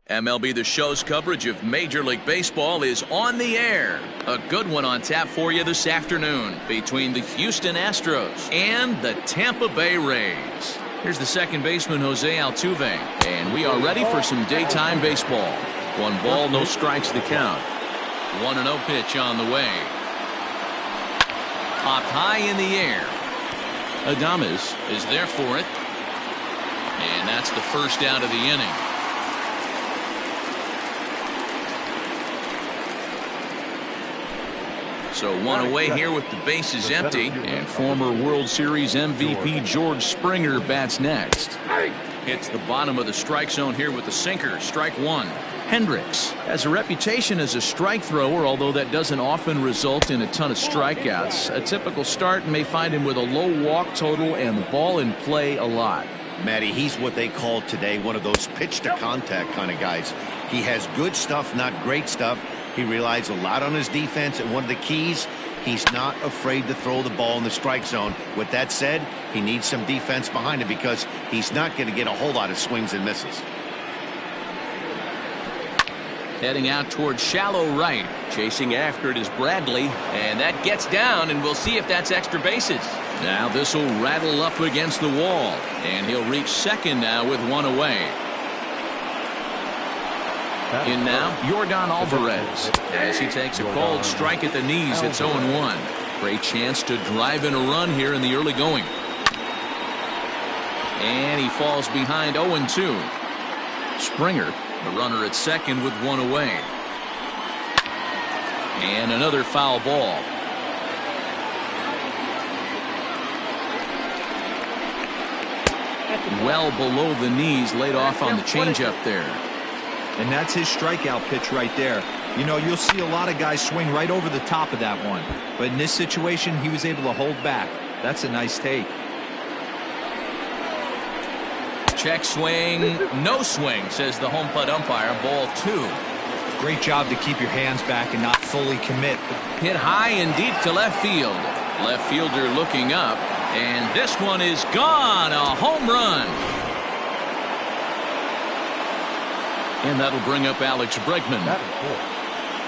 MLB The Show's coverage of Major League Baseball is on the air. A good one on tap for you this afternoon between the Houston Astros and the Tampa Bay Rays. Here's the second baseman, Jose Altuve, and we are ready for some daytime baseball. 1 ball, no strikes the count. 1-0 pitch on the way. Popped high in the air. Adames is there for it. And that's the first out of the inning. So 1 away here with the bases empty, and former World Series MVP George Springer bats next. Hits the bottom of the strike zone here with the sinker. Strike 1. Hendricks has a reputation as a strike thrower, although that doesn't often result in a ton of strikeouts. A typical start may find him with a low walk total and the ball in play a lot. Matty, he's what they call today one of those pitch to contact kind of guys. He has good stuff, not great stuff. He relies a lot on his defense, and one of the keys, he's not afraid to throw the ball in the strike zone. With that said, he needs some defense behind him because he's not going to get a whole lot of swings and misses. Heading out towards shallow right. Chasing after it is Bradley, and that gets down, and we'll see if that's extra bases. Now this will rattle up against the wall, and he'll reach second now with 1 away. In now, Yordan Alvarez, as he takes a called strike at the knees. It's 0-1. Great chance to drive in a run here in the early going. And he falls behind 0-2. Springer, the runner at second with 1 away. And another foul ball. Well below the knees, laid off on the changeup there. And that's his strikeout pitch right there. You know, you'll see a lot of guys swing right over the top of that one. But in this situation, he was able to hold back. That's a nice take. Check swing, no swing, says the home plate umpire. Ball 2. Great job to keep your hands back and not fully commit. Hit high and deep to left field. Left fielder looking up, and this one is gone. A home run. And that'll bring up Alex Bregman.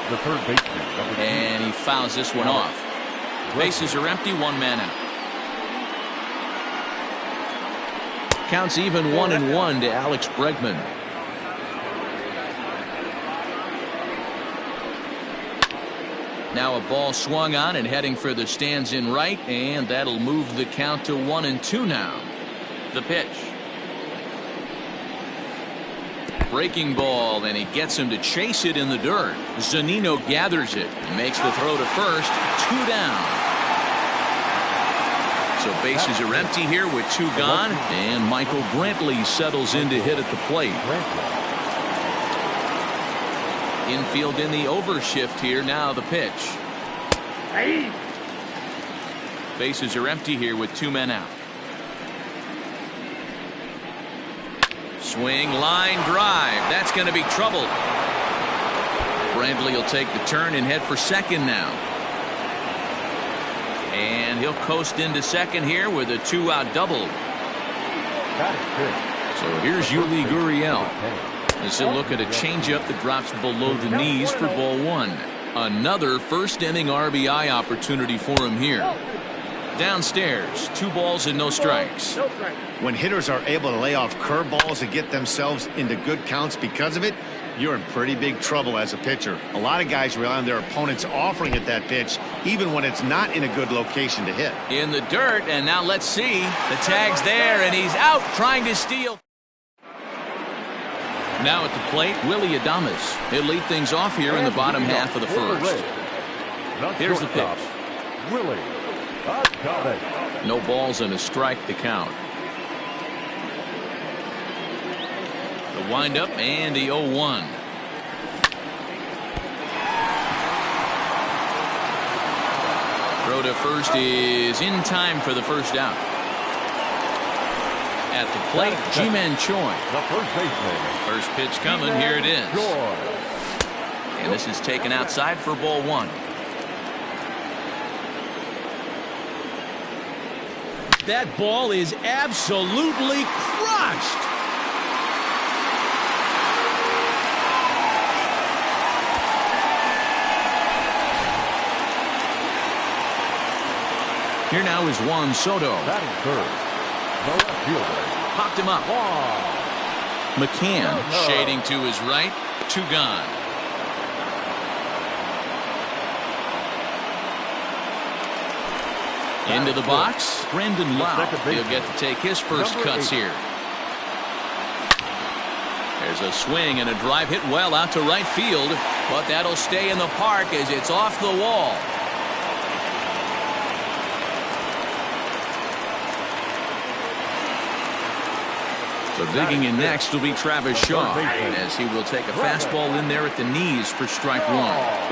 The third baseman. And he fouls this one off. Bases are empty, 1 man out. Counts even 1-1 to Alex Bregman. Now a ball swung on and heading for the stands in right, and that'll move the count to 1-2 now. The pitch. Breaking ball, and he gets him to chase it in the dirt. Zunino gathers it and makes the throw to first. 2 down. So bases are empty here with 2 gone, and Michael Brantley settles in to hit at the plate. Infield in the overshift here. Now the pitch. Bases are empty here with 2 men out. Swing, line drive. That's going to be trouble. Brantley will take the turn and head for second now. And he'll coast into second here with a 2-out double. So here's Yuli Gurriel. As he'll look at a changeup that drops below the knees for ball 1. Another first inning RBI opportunity for him here. Downstairs, 2 balls and no strikes. When hitters are able to lay off curveballs and get themselves into good counts because of it, you're in pretty big trouble as a pitcher. A lot of guys rely on their opponents offering at that pitch, even when it's not in a good location to hit. In the dirt, and now let's see. The tag's there, and he's out trying to steal. Now at the plate, Willy Adames. He'll lead things off here in the bottom half of the first. Here's the pitch. Willy Adames. No balls and a strike to count. The windup and the 0-1. Throw to first is in time for the first out. At the plate, Ji-Man Choi. The first baseman. First pitch coming. Here it is. And this is taken outside for ball 1. That ball is absolutely crushed. Here now is Juan Soto. Batting third, the left fielder, Popped him up. Juan McCann Soto. shading to his right. 2 gone. Into the box, Brandon Lau. He'll get to take his first cuts here. There's a swing and a drive hit well out to right field, but that'll stay in the park as it's off the wall. So digging in next will be Travis Shaw, as he will take a fastball in there at the knees for strike 1.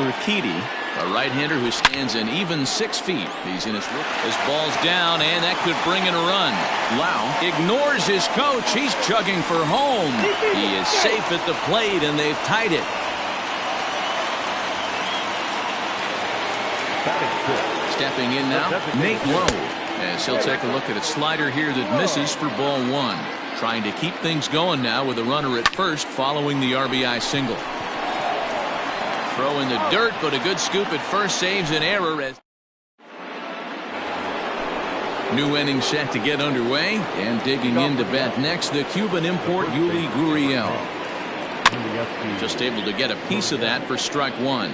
Urquidy, a right-hander who stands an even 6 feet. He's in his ball's down, and that could bring in a run. Lau ignores his coach. He's chugging for home. He is safe at the plate, and they've tied it. Stepping in now, Nate Lowe, as he'll take a look at a slider here that misses for ball 1. Trying to keep things going now with a runner at first following the RBI single. Throw in the dirt, but a good scoop at first saves an error. As new inning set to get underway, and digging in to bat next, the Cuban import Yuli Gurriel. Just able to get a piece of that for strike 1.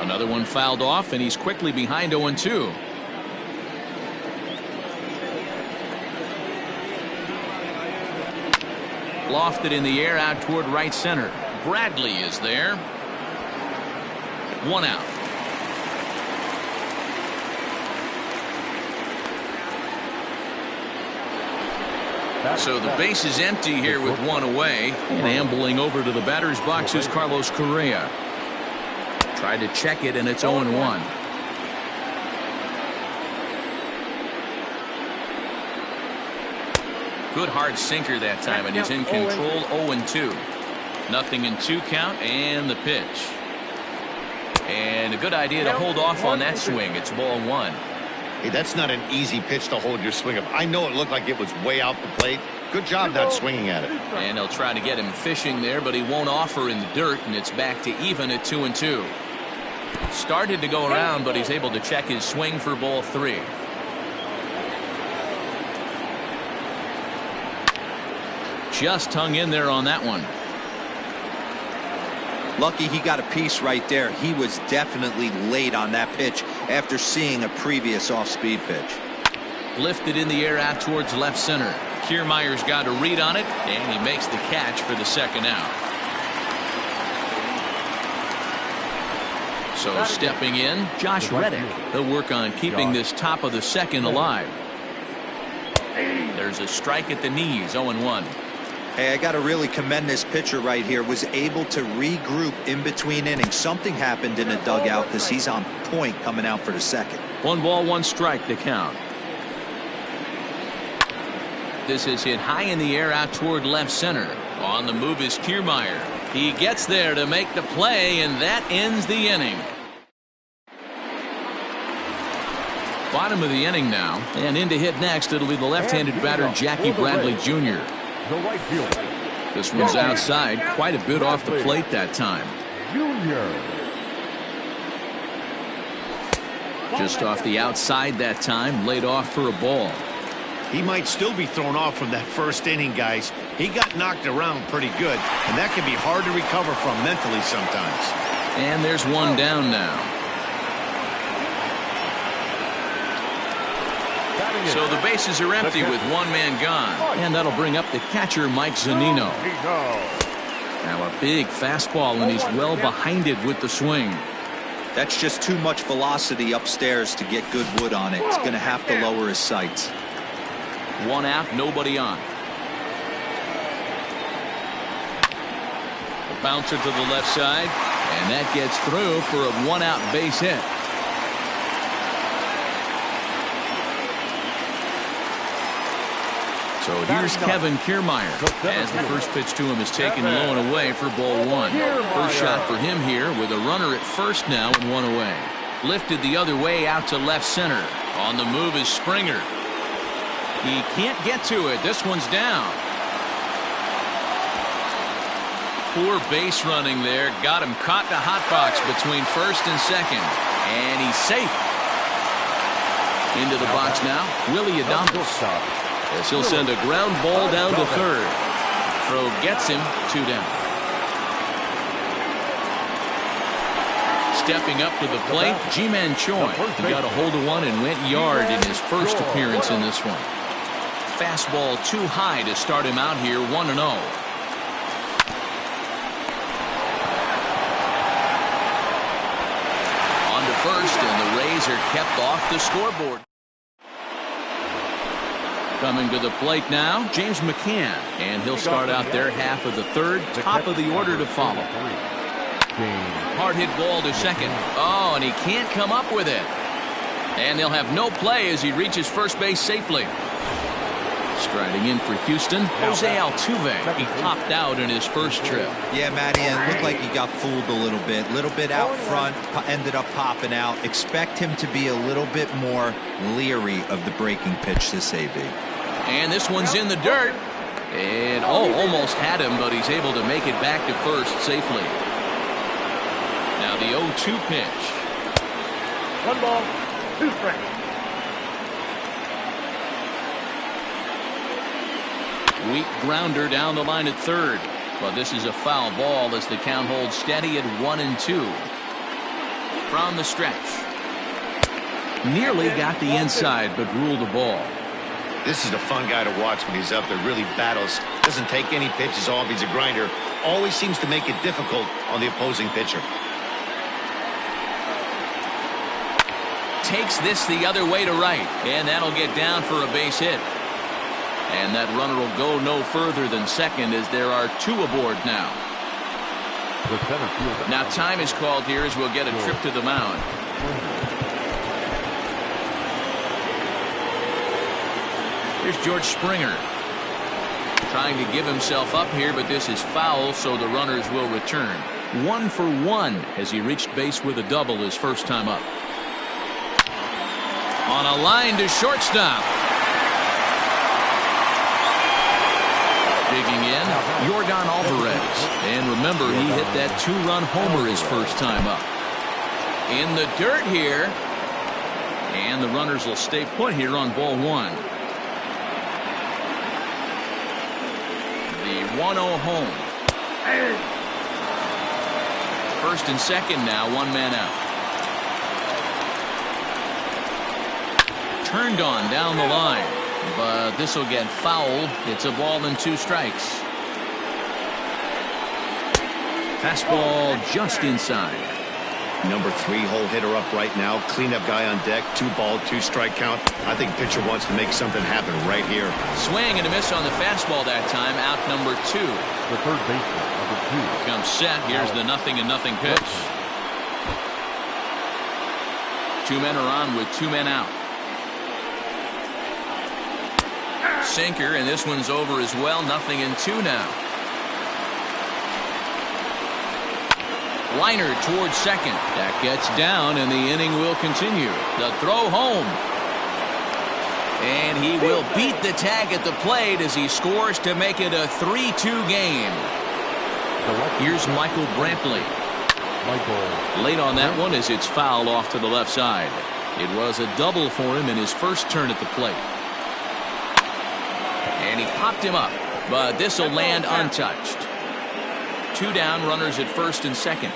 Another one fouled off, and he's quickly behind 0-2. Lofted in the air out toward right center. Bradley is there. 1 out. So the base is empty here with 1 away. And ambling over to the batter's box is Carlos Correa. Tried to check it, and it's 0-1. Good hard sinker that time, and he's in control. 0-2. Nothing in 2 count, and the pitch. And a good idea to hold off on that swing. It's ball 1. Hey, that's not an easy pitch to hold your swing up. I know it looked like it was way out the plate. Good job not swinging at it. And they'll try to get him fishing there, but he won't offer in the dirt, and it's back to even at 2-2. Started to go around, but he's able to check his swing for ball 3. Just hung in there on that one. Lucky he got a piece right there. He was definitely late on that pitch after seeing a previous off-speed pitch. Lifted in the air out towards left center. Kiermaier's got a read on it, and he makes the catch for the 2nd out. So stepping in, Josh Reddick. He'll work on keeping this top of the 2nd alive. There's a strike at the knees. 0-1. Hey, I got to really commend this pitcher right here. Was able to regroup in between innings. Something happened in the dugout because he's on point coming out for the 2nd. 1 ball, 1 strike to count. This is hit high in the air out toward left center. On the move is Kiermaier. He gets there to make the play, and that ends the inning. Bottom of the inning now, and in to hit next, it'll be the left-handed batter Jackie Bradley Jr. The right fielder. This one's outside, quite a bit off the plate that time. Junior. Just off the outside that time, laid off for a ball. He might still be thrown off from that first inning, guys. He got knocked around pretty good, and that can be hard to recover from mentally sometimes. And there's one down now. So the bases are empty with 1 man gone, and that'll bring up the catcher Mike Zunino. Now a big fastball, and he's well behind it with the swing. That's just too much velocity upstairs to get good wood on it. He's going to have to lower his sights. 1 out, nobody on. The bouncer to the left side, and that gets through for a 1 out base hit. So here's Kevin Kiermaier as the first pitch to him is taken low and away for ball 1. First shot for him here with a runner at first now and 1 away. Lifted the other way out to left center. On the move is Springer. He can't get to it. This one's down. Poor base running there. Got him caught in a hot box between first and second. And he's safe. Into the box now, Willie Adames. As he'll send a ground ball down to third. Throw gets him 2 down. Stepping up to the plate, Ji-Man Choi. He got a hold of one and went yard in his first appearance in this one. Fastball too high to start him out here 1-0. On to first, and the Rays are kept off the scoreboard. Coming to the plate now, James McCann, and he'll start out their half of the third, top of the order to follow. Hard hit ball to second. Oh, and he can't come up with it. And they'll have no play as he reaches first base safely. Striding in for Houston, Jose Altuve. He popped out in his first trip. Yeah, Matty, it looked like he got fooled a little bit out front, ended up popping out. Expect him to be a little bit more leery of the breaking pitch this AB. And this one's in the dirt. And almost had him, but he's able to make it back to first safely. Now the 0-2 pitch. 1 ball, 2 strikes. Weak grounder down the line at third. But this is a foul ball as the count holds steady at 1-2. From the stretch. Nearly got the inside, but ruled the ball. This is a fun guy to watch when he's up there. Really battles. Doesn't take any pitches off. He's a grinder. Always seems to make it difficult on the opposing pitcher. Takes this the other way to right. And that'll get down for a base hit. And that runner will go no further than second as there are 2 aboard now. Now time is called here as we'll get a trip to the mound. Here's George Springer. Trying to give himself up here, but this is foul, so the runners will return. 1 for 1 as he reached base with a double his first time up. On a line to shortstop. Digging in, Yordan Alvarez. And remember, he hit that 2-run homer his first time up. In the dirt here. And the runners will stay put here on ball 1. The 1-0 home. First and second now, 1 man out. Turned on down the line. But this will get fouled. It's a ball and 2 strikes. Fastball just inside. Number 3 hole hitter up right now. Cleanup guy on deck. 2 ball, 2 strike count. I think pitcher wants to make something happen right here. Swing and a miss on the fastball that time. Out number 2. The third baseman, number 2. Comes set. Here's the 0-0 pitch. 2 men are on with 2 men out. Sinker, and this one's over as well. 0-2 now. Liner towards second. That gets down, and the inning will continue. The throw home. And he will beat the tag at the plate as he scores to make it a 3-2 game. Here's Michael Brantley. Late on that one as it's fouled off to the left side. It was a double for him in his first turn at the plate. And he popped him up, but this will land untouched. 2 down, runners at first and second.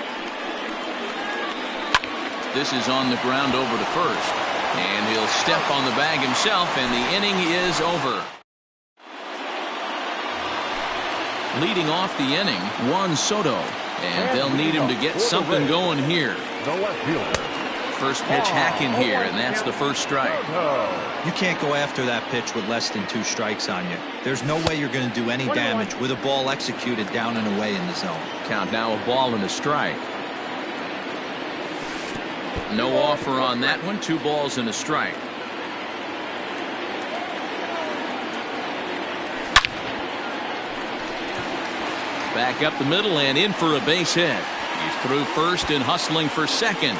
This is on the ground over to first. And he'll step on the bag himself, and the inning is over. Leading off the inning, Juan Soto. And they'll need him to get something going here. The left fielder. First pitch hack in here, and that's the first strike. You can't go after that pitch with less than 2 strikes on you. There's no way you're going to do any damage with a ball executed down and away in the zone. Count now a ball and a strike. No offer on that one. 2 balls and a strike. Back up the middle and in for a base hit. He's through first and hustling for second.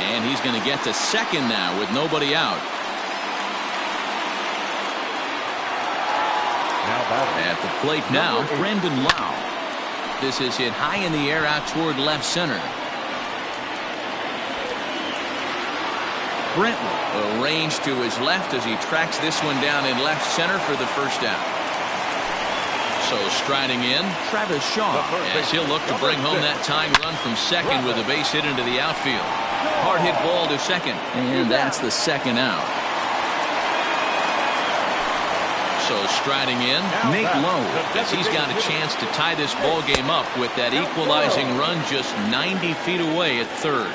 And he's going to get to second now with nobody out. At the plate now, Brandon Lau. This is hit high in the air out toward left center. Brentwood arranged to his left as he tracks this one down in left center for the first down. So striding in, Travis Shaw, as he'll look to bring home that tying run from second with a base hit into the outfield. Hard hit ball to second, and that's the second out. So striding in, Nate Lowe, as he's got a chance to tie this ball game up with that equalizing run just 90 feet away at third.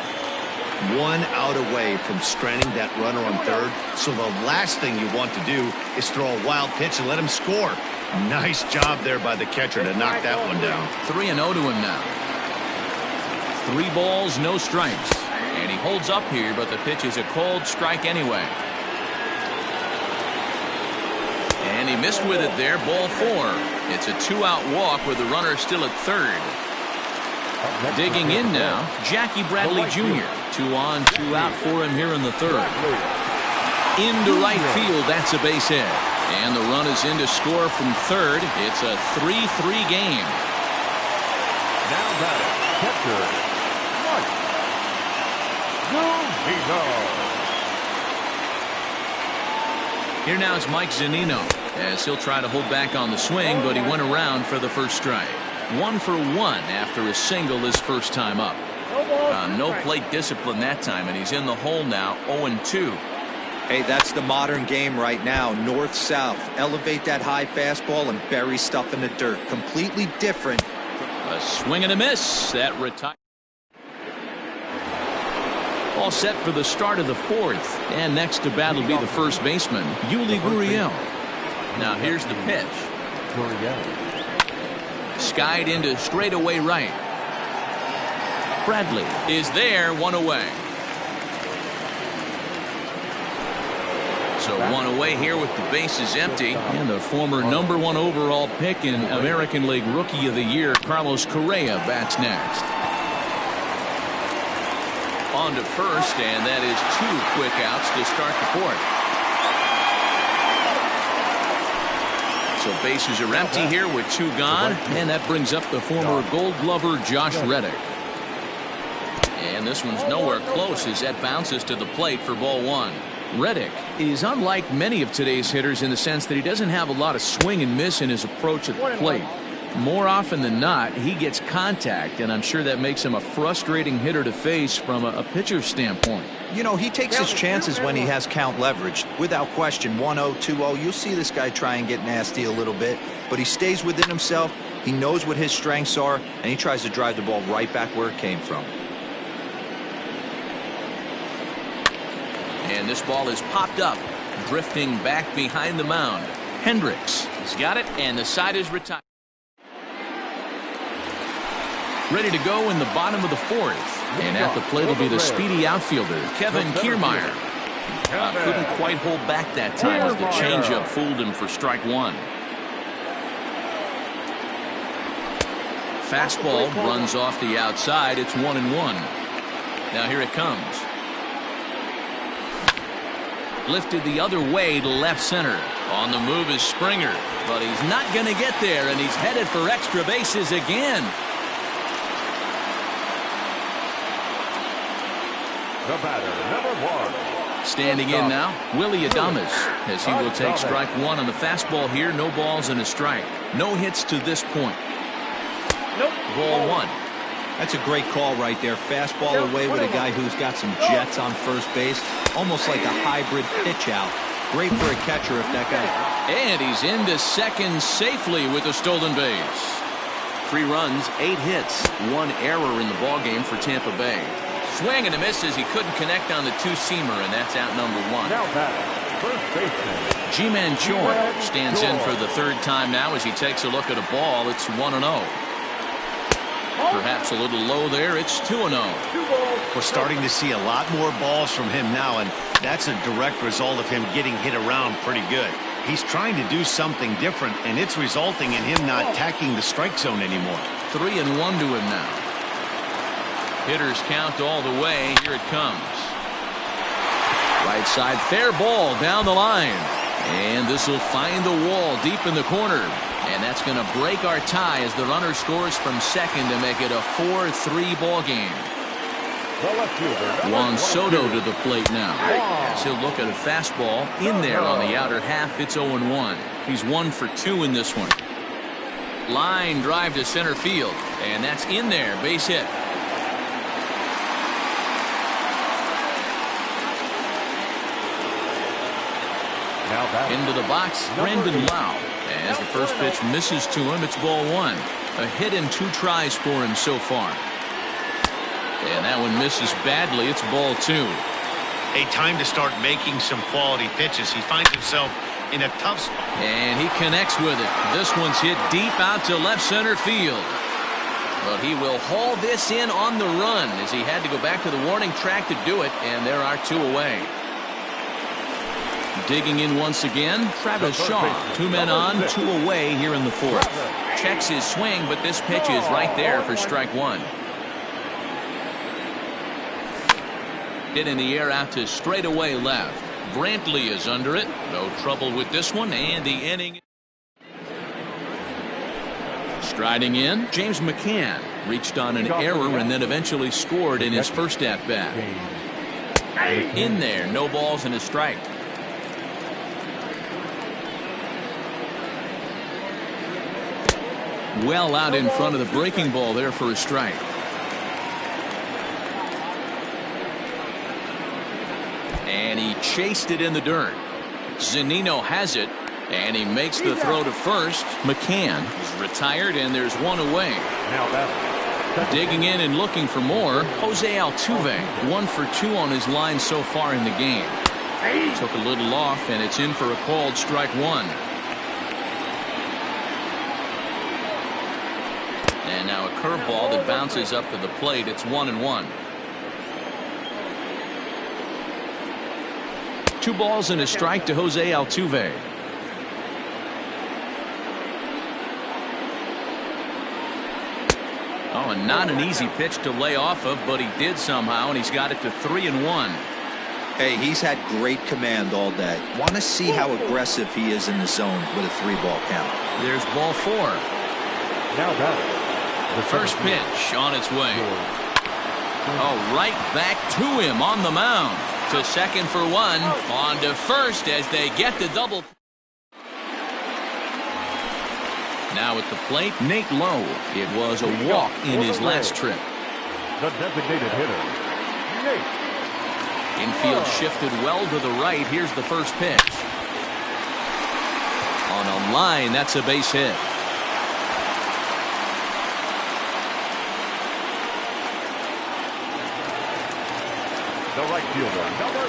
1 out away from stranding that runner on third. So the last thing you want to do is throw a wild pitch and let him score. Nice job there by the catcher to knock that one down. 3-0 to him now. 3 balls, no strikes. And he holds up here, but the pitch is a cold strike anyway. And he missed with it there, ball 4. It's a 2-out walk with the runner still at third. Digging in now, Jackie Bradley Jr. 2 on, 2 out for him here in the third. Into right field, that's a base hit. And the run is in to score from third. It's a 3-3 game. Now batting, catcher, Mike Zunino. Here now is Mike Zunino, as he'll try to hold back on the swing, but he went around for the first strike. 1 for 1 after a single his first time up. No plate discipline that time, and he's in the hole now, 0-2. Hey, that's the modern game right now. North-south. Elevate that high fastball and bury stuff in the dirt. Completely different. A swing and a miss. That retires. All set for the start of the fourth. And next to bat will be the first baseman, Yuli Gurriel. Now here's the pitch. Skied into straightaway right. Bradley is there, 1 away. So 1 away here with the bases empty. And the former #1 overall pick in American League Rookie of the Year, Carlos Correa, bats next. On to first, and that is 2 quick outs to start the fourth. So bases are empty here with 2 gone, and that brings up the former Gold Glover Josh Reddick. And this one's nowhere close as that bounces to the plate for ball 1. Reddick is unlike many of today's hitters in the sense that he doesn't have a lot of swing and miss in his approach at the plate. More often than not, he gets contact, and I'm sure that makes him a frustrating hitter to face from a pitcher's standpoint. You know, he takes his chances when he has count leverage. Without question, 1-0, 2-0, you'll see this guy try and get nasty a little bit, but he stays within himself. He knows what his strengths are, and he tries to drive the ball right back where it came from. And this ball is popped up, drifting back behind the mound. Hendricks has got it, and the side is retired. Ready to go in the bottom of the fourth. And at the plate will be the speedy outfielder, Kevin Kiermaier. Couldn't quite hold back that time as the changeup fooled him for strike 1. Fastball runs off the outside. It's 1-1. Now here it comes. Lifted the other way to left center. On the move is Springer, but he's not going to get there, and he's headed for extra bases again. The batter, #1. Standing in now, Willy Adames, as he will take strike 1 on the fastball here. No balls and a strike. No hits to this point. Ball 1. That's a great call right there. Fastball away with a guy who's got some jets on first base. Almost like a hybrid pitch out. Great for a catcher if that guy. And he's into second safely with a stolen base. 3 runs, 8 hits, 1 error in the ballgame for Tampa Bay. Swing and a miss as he couldn't connect on the 2-seamer, and that's out number 1. Now batting, first baseman Ji-Man Choi stands in for the 3rd time now as he takes a look at a ball. It's 1-0. Perhaps a little low there. It's 2-0. We're starting to see a lot more balls from him now, and that's a direct result of him getting hit around pretty good. He's trying to do something different, and it's resulting in him not attacking the strike zone anymore. 3-1 to him now. Hitters count all the way. Here it comes. Right side, fair ball down the line. And this will find the wall deep in the corner. And that's going to break our tie as the runner scores from second to make it a 4-3 ball game. Juan Soto to the plate now. As he'll look at a fastball in there on the outer half. It's 0-1. He's 1 for 2 in this one. Line drive to center field, and that's in there. Base hit. Into the box, Brandon Lowe. As the first pitch misses to him, it's ball 1. A hit and 2 tries for him so far. And that one misses badly. It's ball 2. A time to start making some quality pitches. He finds himself in a tough spot. And he connects with it. This one's hit deep out to left center field. But he will haul this in on the run as he had to go back to the warning track to do it. And there are 2 away. Digging in once again, Travis Shaw. 2 men on, 2 away here in the 4th. Checks his swing, but this pitch is right there for strike 1. Hit in the air out to straightaway left. Brantley is under it. No trouble with this one, and the inning. Striding in, James McCann reached on an error and then eventually scored in his first at-bat. In there, no balls and a strike. Well out in front of the breaking ball there for a strike. And he chased it in the dirt. Zunino has it, and he makes the throw to first. McCann is retired, and there's 1 away. Digging in and looking for more, Jose Altuve. 1 for 2 on his line so far in the game. Took a little off, and it's in for a called strike 1. And now a curveball that bounces up to the plate. It's 1-1. 2 balls and a strike to Jose Altuve. Oh, and not an easy pitch to lay off of, but he did somehow, and he's got it to 3-1. Hey, he's had great command all day. Want to see how aggressive he is in the zone with a 3-ball count. There's ball 4. Now that the first pitch on its way. Oh, right back to him on the mound. To second for 1. On to first as they get the double. Now at the plate, Nate Lowe. It was a walk in his last trip. The designated hitter, Nate. Infield shifted well to the right. Here's the first pitch. On a line, that's a base hit.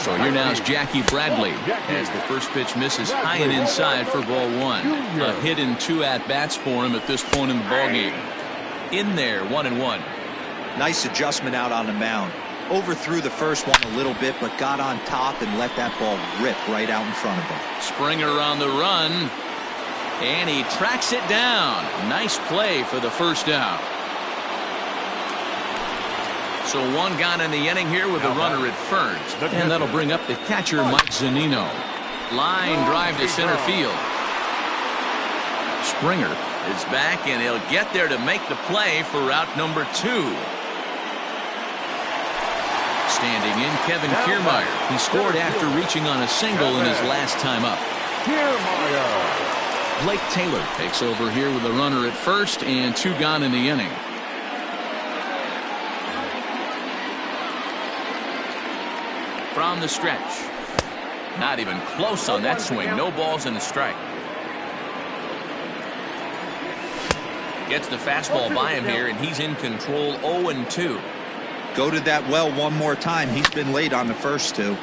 So here now is Jackie Bradley as the first pitch misses high and inside for ball 1. A hit in 2 at-bats for him at this point in the ballgame. In there, 1-1. Nice adjustment out on the mound. Overthrew the first one a little bit, but got on top and let that ball rip right out in front of him. Springer on the run, and he tracks it down. Nice play for the first out. So 1 gone in the inning here with a runner at first. And that'll bring up the catcher, Mike Zunino. Line drive to center field. Springer is back, and he'll get there to make the play for out number 2. Standing in, Kevin Kiermaier. He scored after reaching on a single in his last time up. Blake Taylor takes over here with a runner at first and 2 gone in the inning. From the stretch. Not even close on that swing. No balls and a strike. Gets the fastball by him here, and he's in control. 0-2. Go to that well one more time. He's been late on the first 2.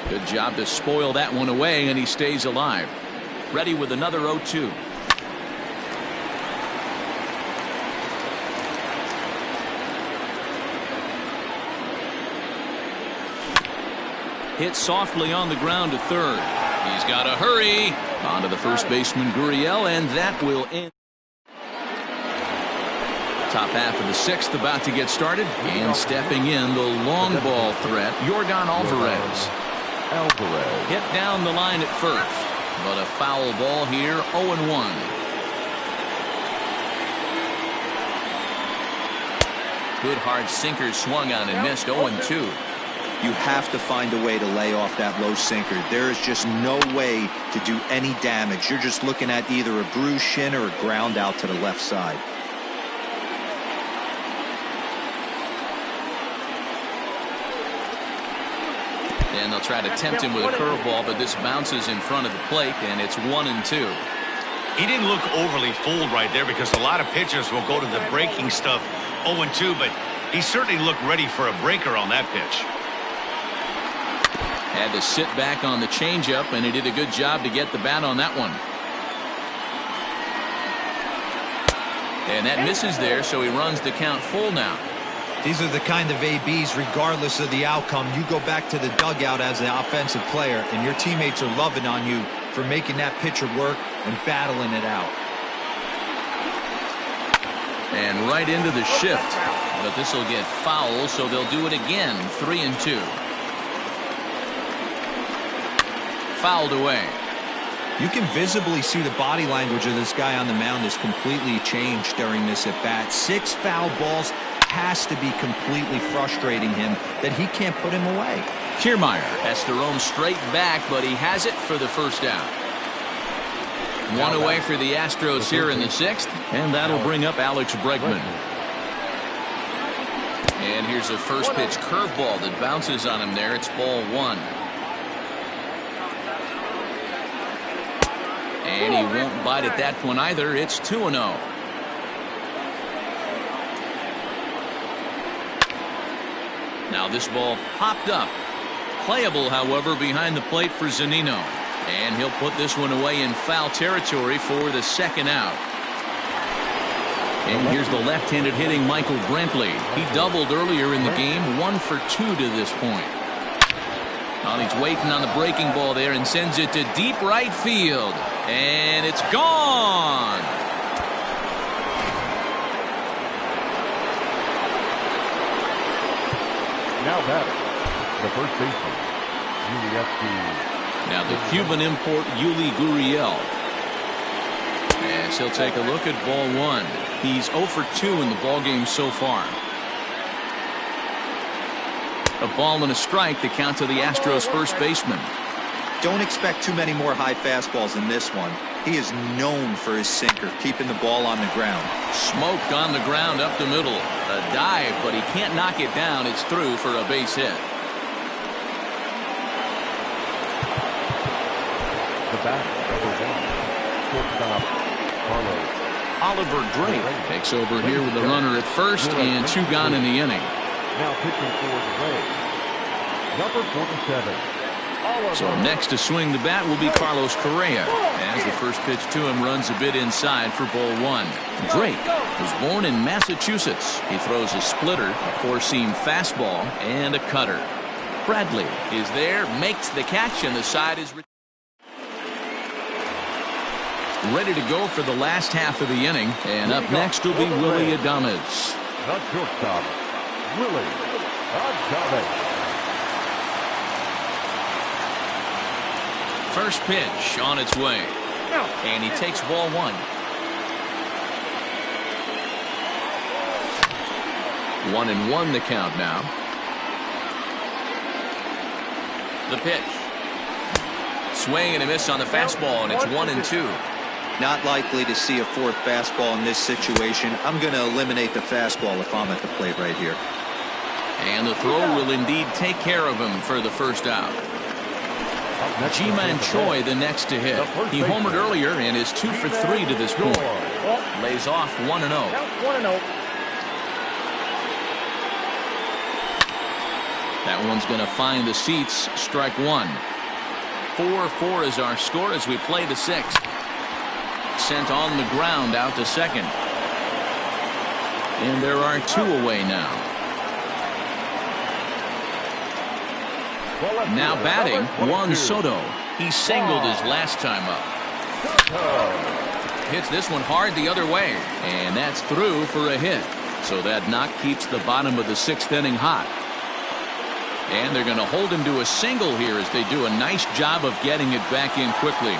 Good job to spoil that one away, and he stays alive. Ready with another 0-2. Hit softly on the ground to third. He's got to hurry. On to the first baseman, Gurriel, and that will end. Top half of the 6th about to get started. And stepping in, the long ball threat, Yordan Alvarez. Hit down the line at first. But a foul ball here, 0-1. Good hard sinker swung on and missed. 0-2. You have to find a way to lay off that low sinker. There is just no way to do any damage. You're just looking at either a bruised shin or a ground out to the left side. And they'll try to tempt him with a curveball, but this bounces in front of the plate, and it's 1-2. He didn't look overly fooled right there because a lot of pitchers will go to the breaking stuff 0-2, but he certainly looked ready for a breaker on that pitch. Had to sit back on the changeup, and he did a good job to get the bat on that one. And that misses there, so he runs the count full now. These are the kind of ABs, regardless of the outcome. You go back to the dugout as an offensive player, and your teammates are loving on you for making that pitcher work and battling it out. And right into the shift. But this will get foul, so they'll do it again. 3-2. Fouled away. You can visibly see the body language of this guy on the mound has completely changed during this at-bat. 6 foul balls has to be completely frustrating him that he can't put him away. Kiermaier has to roam straight back, but he has it for the first out. One away for the Astros here in the 6th, and that'll bring up Alex Bregman. And here's a first pitch curveball that bounces on him there. It's ball 1. And he won't bite at that one either. It's 2-0. Now this ball popped up. Playable, however, behind the plate for Zunino. And he'll put this one away in foul territory for the second out. And here's the left-handed hitting Michael Brantley. He doubled earlier in the game, 1 for 2 to this point. Well, he's waiting on the breaking ball there and sends it to deep right field. And it's gone. Now batting, the first baseman, Yuli. Now the Cuban import Yuli Gurriel. As he'll take a look at ball 1. He's 0 for 2 in the ballgame so far. A ball and a strike to count to the Astros first baseman. Don't expect too many more high fastballs in this one. He is known for his sinker, keeping the ball on the ground. Smoked on the ground up the middle. A dive, but he can't knock it down. It's through for a base hit. The batter, number 1, shortstop, Carlos. Oliver Drake takes over here with the runner at first and 2 gone in the inning. Now pitching for the Rays, number 47. So next to swing the bat will be Carlos Correa, as the first pitch to him runs a bit inside for ball 1. Drake was born in Massachusetts. He throws a splitter, a 4-seam fastball, and a cutter. Bradley is there, makes the catch, and the side is ready to go for the last half of the inning. And up next will be Willy Adames. The shortstop, Willy Adames. First pitch on its way. And he takes ball 1. 1-1 the count now. The pitch. Swing and a miss on the fastball, and it's 1-2. Not likely to see a 4th fastball in this situation. I'm going to eliminate the fastball if I'm at the plate right here. And the throw will indeed take care of him for the first out. Ji-Man Choi the next to hit. He homered earlier and is 2 for 3 to this point. Lays off 1-0. That one's going to find the seats. Strike 1. 4-4 is our score as we play the 6th. Sent on the ground out to second. And there are 2 away now. Now batting, Juan Soto. He singled his last time up. Hits this one hard the other way. And that's through for a hit. So that knock keeps the bottom of the 6th inning hot. And they're going to hold him to a single here as they do a nice job of getting it back in quickly.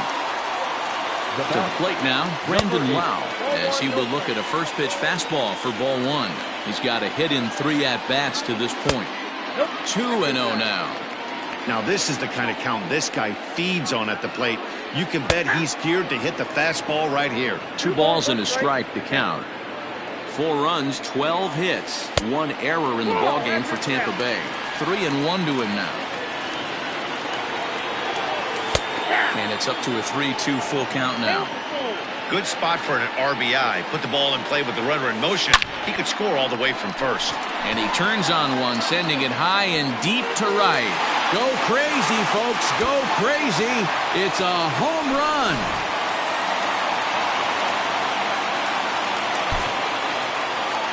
To the plate now, Brandon Lau, as he will look at a first pitch fastball for ball one. He's got a hit in 3 at-bats to this point. 2-0 now. Now this is the kind of count this guy feeds on at the plate. You can bet he's geared to hit the fastball right here. 2 balls and a strike to count. 4 runs, 12 hits, 1 error in the ballgame for Tampa Bay. 3-1 to him now. And it's up to a 3-2 full count now. Good spot for an RBI. Put the ball in play with the runner in motion. He could score all the way from first. And he turns on one, sending it high and deep to right. Go crazy, folks. Go crazy. It's a home run.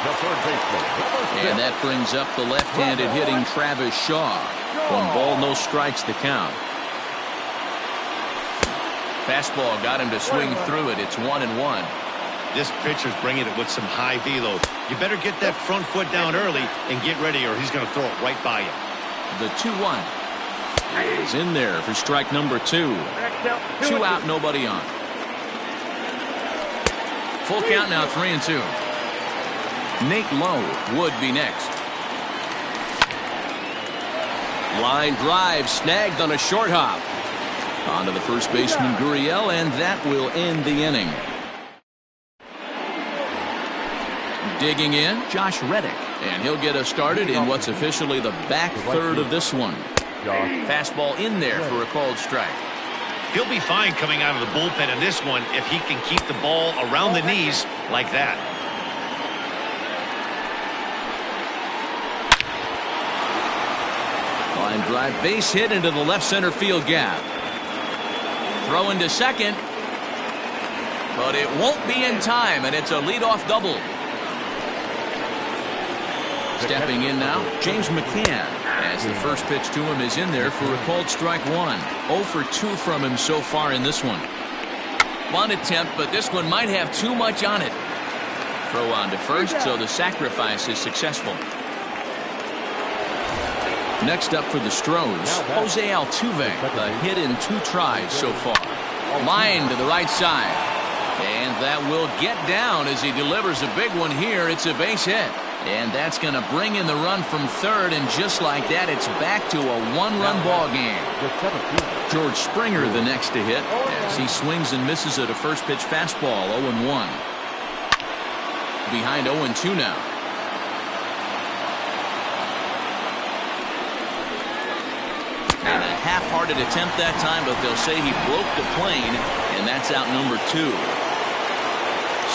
The third baseman. And that brings up the left-handed hitting Travis Shaw. 1 ball, no strikes to count. Fastball got him to swing through it. It's 1-1. This pitcher's bringing it with some high velo. You better get that front foot down early and get ready, or he's going to throw it right by you. The 2-1 is in there for strike number 2. 2 out, nobody on. Full count now, 3-2. Nate Lowe would be next. Line drive snagged on a short hop. On to the first baseman, Gurriel, and that will end the inning. Digging in, Josh Reddick, and he'll get us started in what's officially the back third of this one. Fastball in there for a called strike. He'll be fine coming out of the bullpen in this one if he can keep the ball around the knees like that. Line drive, base hit into the left center field gap. Throw into second, but it won't be in time, and it's a leadoff double. Stepping in now, James McCann, as the first pitch to him is in there for a called strike 1. 0 for 2 from him so far in this one. Bunt attempt, but this one might have too much on it. Throw on to first, so the sacrifice is successful. Next up for the Stros, Jose Altuve, a hit in 2 tries so far. Line to the right side. And that will get down as he delivers a big one here. It's a base hit. And that's going to bring in the run from third, and just like that, it's back to a 1-run ball game. George Springer the next to hit as he swings and misses at a first pitch fastball. 0-1. Behind 0-2 now. And a half-hearted attempt that time, but they'll say he broke the plane, and that's out number 2.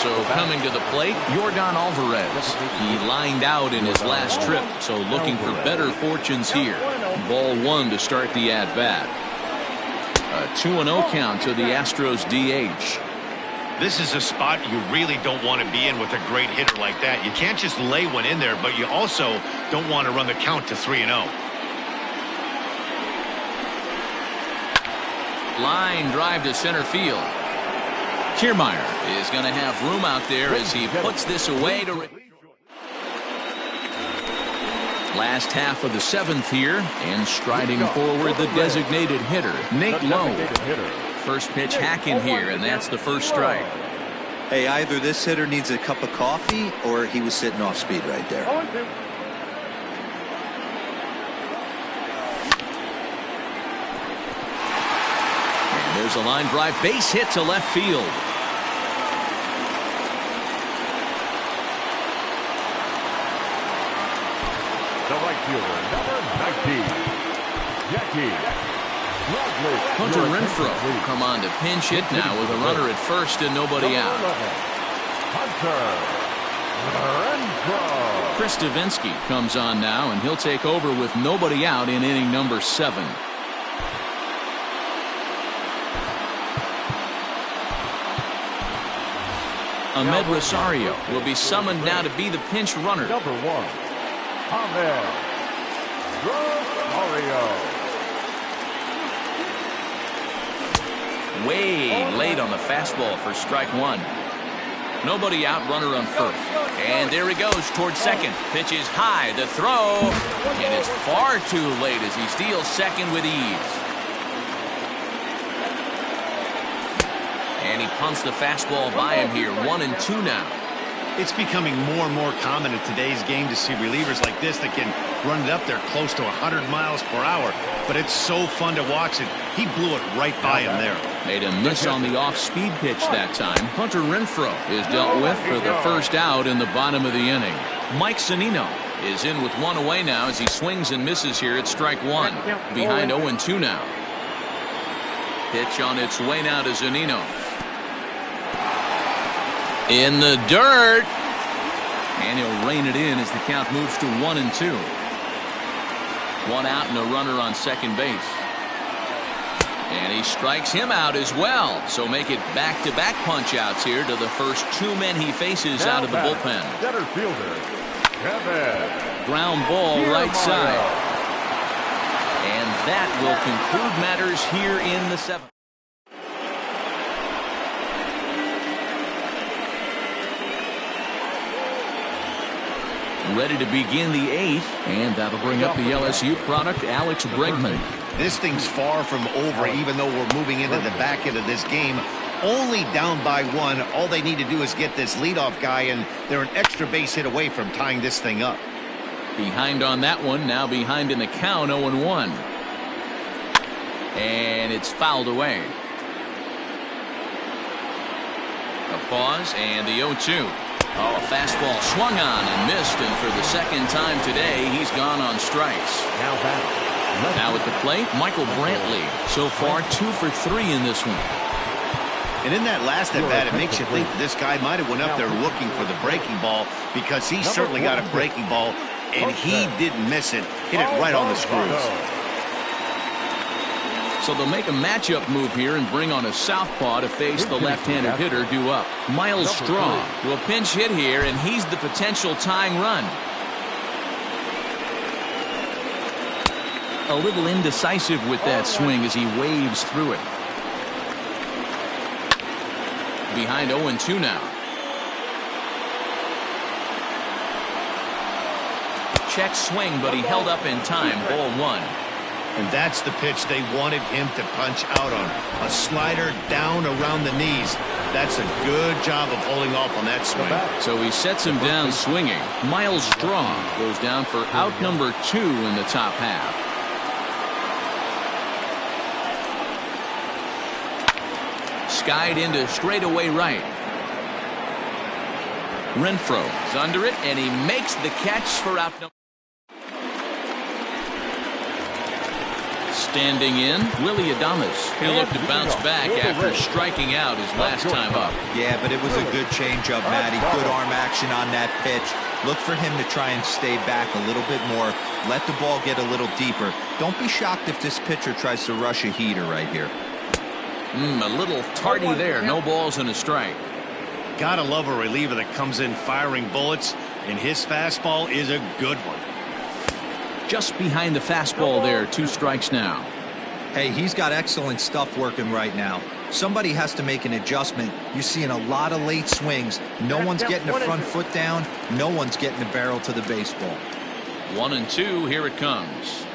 So coming to the plate, Yordan Alvarez. He lined out in his last trip, so looking for better fortunes here. Ball 1 to start the at-bat. A 2-0 count to the Astros DH. This is a spot you really don't want to be in with a great hitter like that. You can't just lay one in there, but you also don't want to run the count to 3-0. Line drive to center field. Kiermaier is going to have room out there as he puts this away to last half of the 7th here, and striding forward the designated hitter, Nate Lowe. First pitch hack in here, and that's the first strike. Hey, either this hitter needs a cup of coffee or he was sitting off speed right there. There's a line drive, base hit to left field. The right fielder, number 19, Jackie Bradley. Hunter Renfroe come on to pinch hit now with a runner at first and nobody out. Hunter Renfroe. Chris Davinsky comes on now, and he'll take over with nobody out in inning number 7. Ahmed Rosario will be summoned now to be the pinch runner. Number 1, Ahmed Rosario. Way late on the fastball for strike 1. Nobody out, runner on first. And there he goes towards second. Pitch is high, the throw, and it's far too late as he steals second with ease. And he pumps the fastball by him here. 1-2 now. It's becoming more and more common in today's game to see relievers like this that can run it up there close to 100 miles per hour. But it's so fun to watch it. He blew it right by him there. Made a miss on the off-speed pitch that time. Hunter Renfroe is dealt with for the first out in the bottom of the inning. Mike Zunino is in with one away now as he swings and misses here at strike one. Behind 0-2 now. Pitch on its way now to Zunino. In the dirt. And he'll rein it in as the count moves to 1-2. One out and a runner on second base. And he strikes him out as well. So make it back-to-back punch-outs here to the first two men he faces out of the bullpen. Center fielder, Kevin. Ground ball right side. And that will conclude matters here in the seventh. Ready to begin the eighth, and that'll bring up the LSU product, Alex Bregman. This thing's far from over, even though we're moving into the back end of this game. Only down by one. All they need to do is get this leadoff guy, and they're an extra base hit away from tying this thing up. Behind on that one, now behind in the count, 0-1. And it's fouled away. A pause, and the 0-2. Oh, a fastball swung on and missed, and for the second time today, he's gone on strikes. Now at the plate, Michael Brantley. So far, 2 for 3 in this one. And in that last at bat, it makes you think this guy might have went up there looking for the breaking ball, because he certainly got a breaking ball, and he didn't miss it. Hit it right on the screws. So they'll make a matchup move here and bring on a southpaw to face the left-handed hitter due up. Miles Straw will pinch hit here, and he's the potential tying run. A little indecisive with that swing as he waves through it. Behind 0-2 now. Check swing, but he held up in time. Ball one. And that's the pitch they wanted him to punch out on. A slider down around the knees. That's a good job of holding off on that swing. So he sets him down swinging. Miles Straw goes down for out number 2 in the top half. Skied into straightaway right. Renfroe is under it, and he makes the catch for out number. Standing in, Willy Adames. He'll look to bounce back after striking out his last time up. Yeah, but it was a good changeup, Matty. Good arm action on that pitch. Look for him to try and stay back a little bit more. Let the ball get a little deeper. Don't be shocked if this pitcher tries to rush a heater right here. A little tardy there. No balls and a strike. Gotta love a reliever that comes in firing bullets, and his fastball is a good one. Just behind the fastball there. 2 strikes now. Hey, he's got excellent stuff working right now. Somebody has to make an adjustment. You're seeing a lot of late swings. No one's getting the front foot down. No one's getting the barrel to the baseball. 1-2. Here it comes.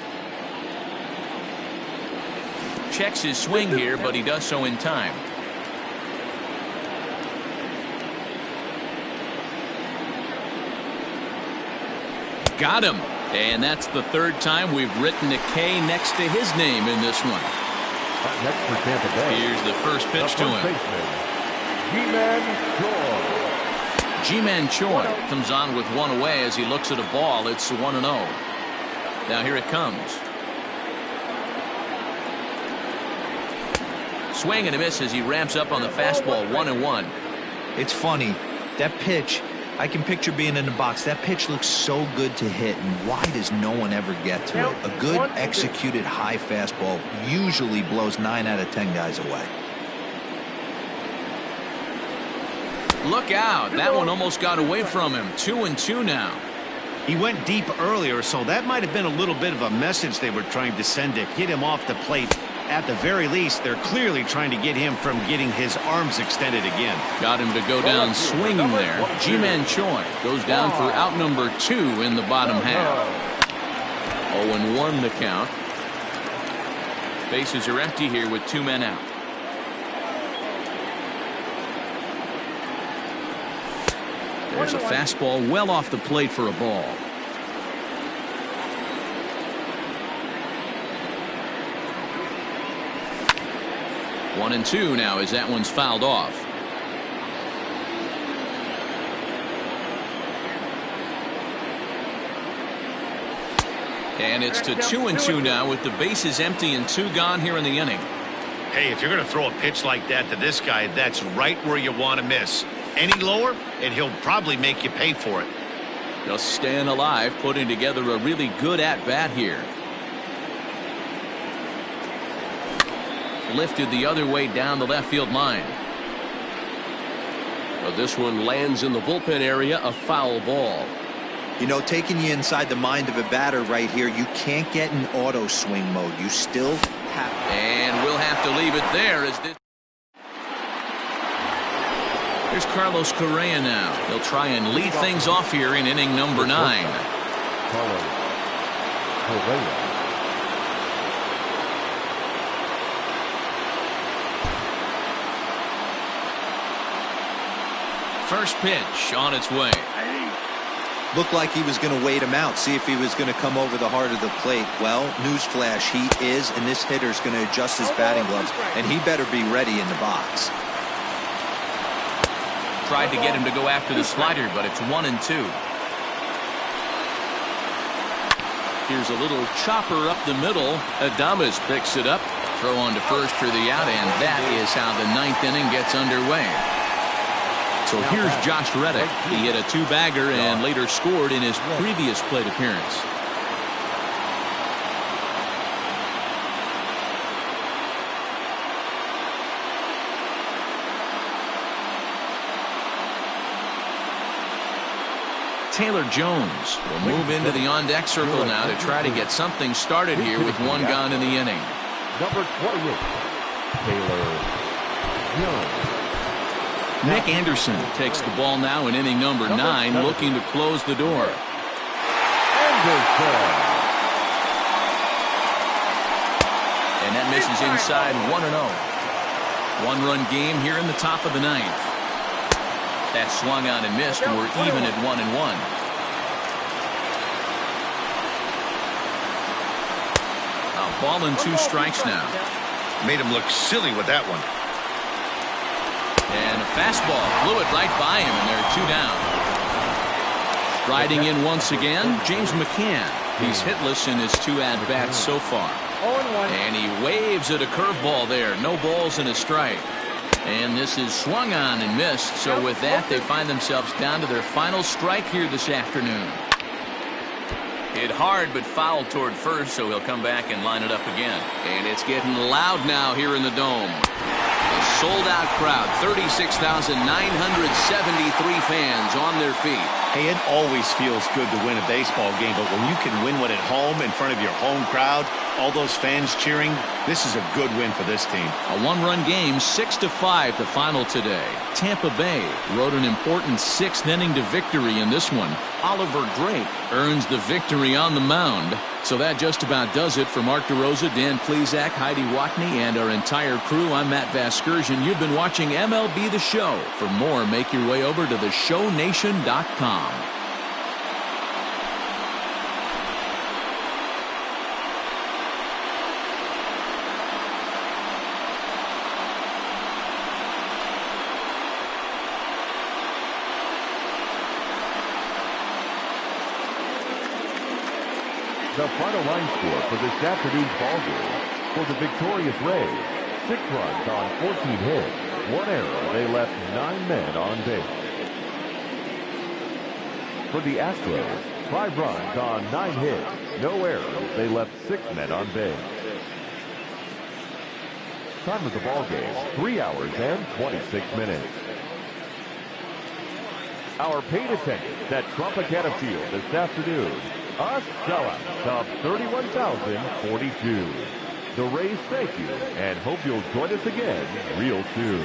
Checks his swing here, but he does so in time. Got him. And that's the 3rd time we've written a K next to his name in this one. Next for Tampa Bay. Here's the first pitch to him. Ji-Man Choi comes on with one away as he looks at a ball. It's 1-0. Now here it comes. Swing and a miss as he ramps up on the fastball. 1-1. It's funny. That pitch, I can picture being in the box. That pitch looks so good to hit, and why does no one ever get to it? A good executed high fastball usually blows 9 out of 10 guys away. Look out. That one almost got away from him. 2-2 now. He went deep earlier, so that might have been a little bit of a message they were trying to send to hit him off the plate. At the very least, they're clearly trying to get him from getting his arms extended again. Got him to go down swinging there. Ji-Man Choi goes down for out number 2 in the bottom half. 0-1 the count. Bases are empty here with 2 men out. There's a fastball well off the plate for a ball. One and two now as that one's fouled off. And it's to 2-2 now with the bases empty and 2 gone here in the inning. Hey, if you're going to throw a pitch like that to this guy, that's right where you want to miss. Any lower, and he'll probably make you pay for it. Just staying alive, putting together a really good at-bat here. Lifted the other way down the left field line. But this one lands in the bullpen area, a foul ball. You know, taking you inside the mind of a batter right here, you can't get in auto swing mode. You still have. And we'll have to leave it there as this. Here's Carlos Correa now. He'll try and lead things off here in inning number 9. Carlos Correa. First pitch on its way. Looked like he was going to wait him out, see if he was going to come over the heart of the plate. Well, newsflash, he is, and this hitter's going to adjust his batting gloves, and he better be ready in the box. Tried to get him to go after the slider, but it's 1-2. Here's a little chopper up the middle. Adames picks it up. Throw on to first for the out, and that is how the 9th inning gets underway. So here's Josh Reddick. He hit a 2-bagger and later scored in his previous plate appearance. Taylor Jones will move into the on-deck circle now to try to get something started here with 1 gone in the inning. Number 28, Taylor Jones. Nick Anderson takes the ball now in inning number 9, looking to close the door. And that misses inside 1-0. 1-run game here in the top of the 9th. That swung on and missed, and we're even at 1-1. A ball and 2 strikes now. Made him look silly with that one. And a fastball blew it right by him, and there are 2 down. Riding in once again, James McCann. He's hitless in his 2 at-bats so far. And he waves at a curveball there. No balls and a strike. And this is swung on and missed. So with that, they find themselves down to their final strike here this afternoon. Hit hard but fouled toward first, so he'll come back and line it up again. And it's getting loud now here in the Dome. A sold-out crowd, 36,973 fans on their feet. Hey, it always feels good to win a baseball game, but when you can win one at home in front of your home crowd, all those fans cheering, this is a good win for this team. A 1-run game, 6-5 the final today. Tampa Bay rode an important 6th inning to victory in this one. Oliver Drake earns the victory on the mound. So that just about does it for Mark DeRosa, Dan Plesac, Heidi Watney, and our entire crew. I'm Matt Vasgersian. You've been watching MLB The Show. For more, make your way over to theshownation.com. The final line score for this afternoon's ballgame for the victorious Rays: 6 runs on 14 hits, 1 error. They left 9 men on base. For the Astros, 5 runs on 9 hits, no errors. They left 6 men on base. Time of the ballgame: 3 hours and 26 minutes. Our paid attendance at Tropicana Field this afternoon, a sellout of 31,042. The Rays thank you and hope you'll join us again real soon.